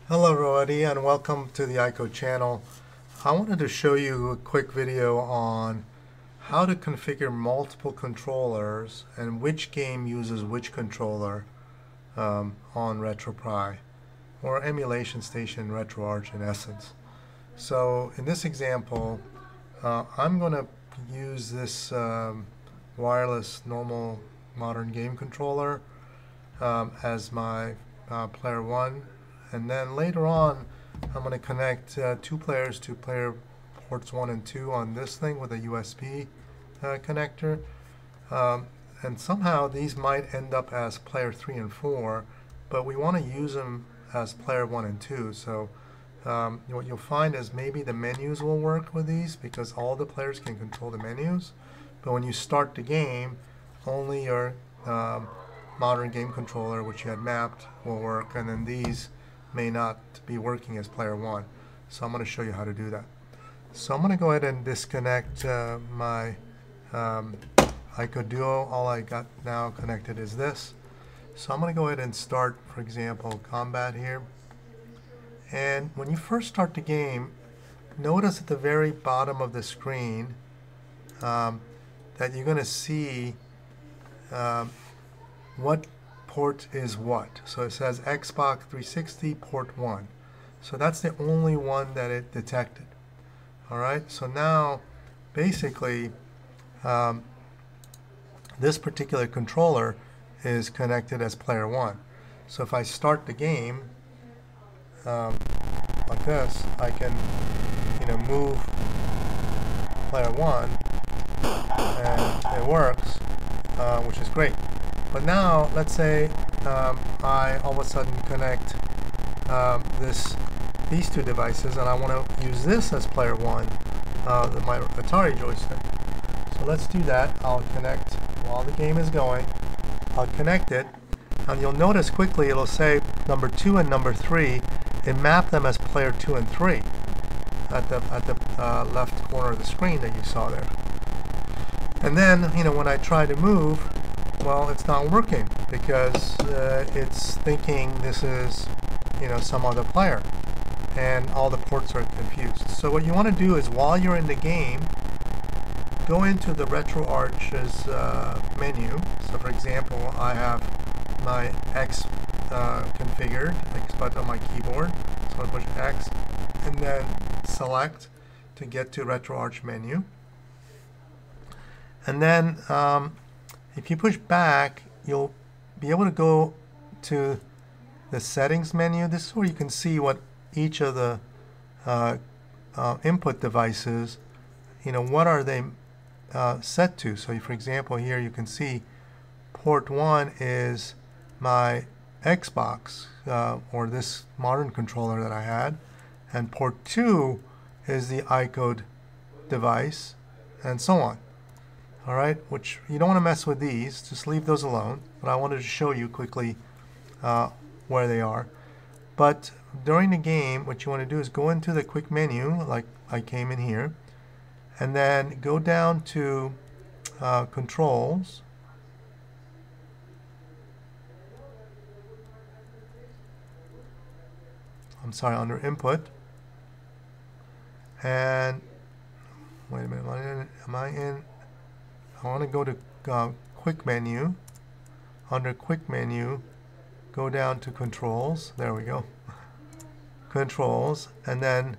Hello everybody and welcome to the iCode channel. I wanted to show you a quick video on how to configure multiple controllers and which game uses which controller on Retropie, or emulation station Retroarch in essence. So in this example I'm going to use this wireless normal modern game controller as my player 1. And then later on, I'm going to connect two players to player ports 1 and 2 on this thing with a USB connector. And somehow these might end up as player 3 and 4, but we want to use them as player 1 and 2. So what you'll find is maybe the menus will work with these because all the players can control the menus. But when you start the game, only your modern game controller, which you had mapped, will work, and then these may not be working as player 1. So I'm going to show you how to do that. So I'm going to go ahead and disconnect my iCode Duo. All I got now connected is this. So I'm going to go ahead and start, for example, combat here. And when you first start the game, notice at the very bottom of the screen that you're going to see what port is what. So it says Xbox 360 port 1. So that's the only one that it detected. Alright, so now basically this particular controller is connected as player 1. So if I start the game like this, I can move player 1 and it works, which is great. But now, let's say I all of a sudden connect these two devices, and I want to use this as player 1, my Atari joystick. So let's do that. I'll connect while the game is going. I'll connect it, and you'll notice quickly it'll say number 2 and number 3. It mapped them as player 2 and 3 at the left corner of the screen that you saw there. And then, when I try to move, well, it's not working because it's thinking this is, some other player, and all the ports are confused. So what you want to do is, while you're in the game, go into the Retroarch's menu. So, for example, I have my X configured, X button on my keyboard. So I push X and then select to get to Retroarch menu, and then if you push back, you'll be able to go to the settings menu. This is where you can see what each of the input devices, what are they set to. So for example, here you can see port 1 is my Xbox, or this modern controller that I had, and port 2 is the iCode device, and so on. Alright, which you don't want to mess with these, just leave those alone, but I wanted to show you quickly where they are. But during the game, what you want to do is go into the quick menu, like I came in here, and then go down to controls, under input, and wait a minute, am I in? I want to go to quick menu. Under quick menu, go down to controls. There we go. Controls, and then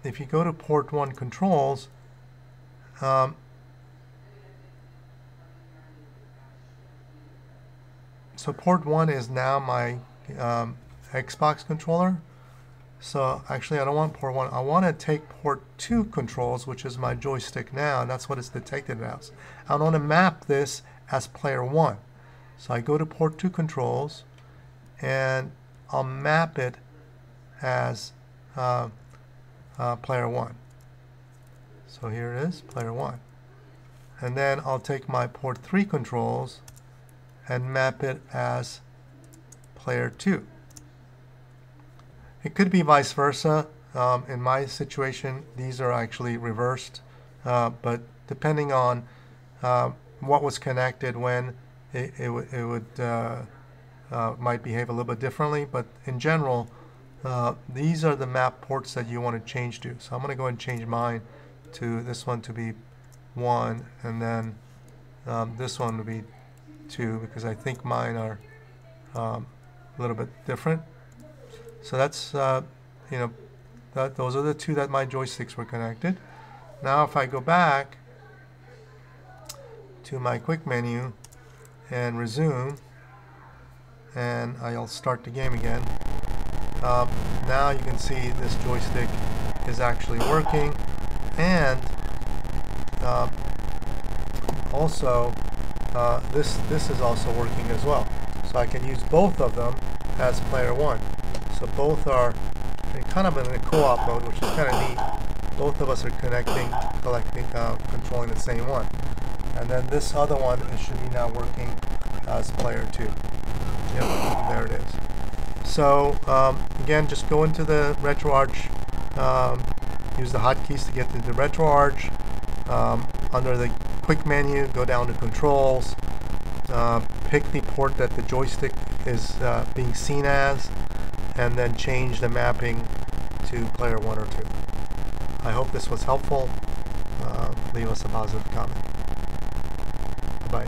if you go to port 1 controls, so port 1 is now my Xbox controller. So actually I don't want port 1. I want to take port 2 controls, which is my joystick now, and that's what it's detected as. I want to map this as player 1. So I go to port 2 controls, and I'll map it as player 1. So here it is, player 1. And then I'll take my port 3 controls and map it as player 2. It could be vice versa. In my situation, these are actually reversed, but depending on what was connected when, it would might behave a little bit differently. But in general, these are the map ports that you want to change to. So I'm going to go ahead and change mine to this one to be 1, and then this one to be 2, because I think mine are a little bit different. So that's those are the two that my joysticks were connected. Now if I go back to my quick menu and resume, and I'll start the game again, now you can see this joystick is actually working, and also this is also working as well. So I can use both of them as player 1. So both are kind of in a co-op mode, which is kind of neat. Both of us are connecting, controlling the same one. And then this other one, it should be now working as player 2. Yep, there it is. So again, just go into the Retroarch, use the hotkeys to get to the Retroarch. Under the quick menu, go down to controls, pick the port that the joystick is being seen as, and then change the mapping to player 1 or 2. I hope this was helpful. Leave us a positive comment. Bye.